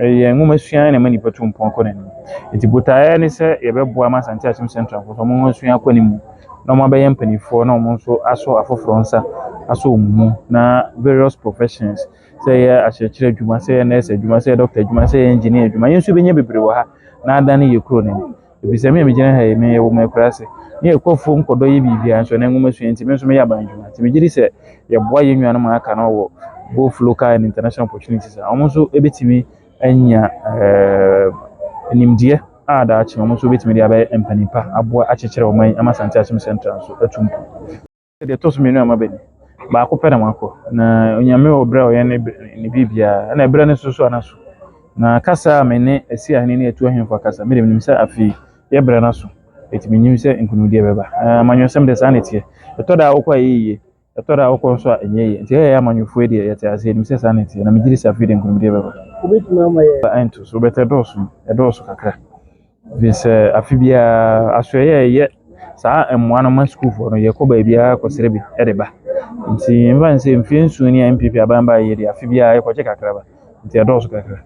ye ngoma sua na mani patu mpon ko nanim enti botae ne se ye beboa ma Asante Akyem Central so mo ho sua ko nanim na mo abaye mpanifo na mo nso aso afoforo nsa aso mu na various professions say ye akyekire adwuma say nurse adwuma say doctor adwuma say engineer adwuma yenso benya bebre wo ha na adane ye kuro nanim ebise me gina ha me ye wo mekurase ne ekofo nkodo ye bibia nso na ngoma sua enti me nso me ya banjuma enti me giri se ye boa ye nwa na ma aka na wo both local and international opportunities almost ebetimi anya nimdie ada achi almost ebetimi dia ba empanipa aboa akyekere o man ama Asante Akyem Central so atumpu de toso menu amabeni ba ko pere mako na onyame obra o ye ne bibia na ebra ne so anaso na kasa mene esi ahene ne etu ahemfo kasa me dem nimsa afi ye bra na so etimi nyimse nkunudie beba amanyosem de sanity etoda akwa yiye etoda akwa so enye nti ya amanyofo de ye te ase nimse sanity na migiri safi de nkunudie beba Obetuma ama ye ento so better dosu kakra vise afi bia asoye ye saa emwa no ma school for no ye ko ba bia ko sere bi e de ba nti mba nse mfie nsu ni MPP abamba ye de afi bia ye ko che kakra ba nti dosu kakra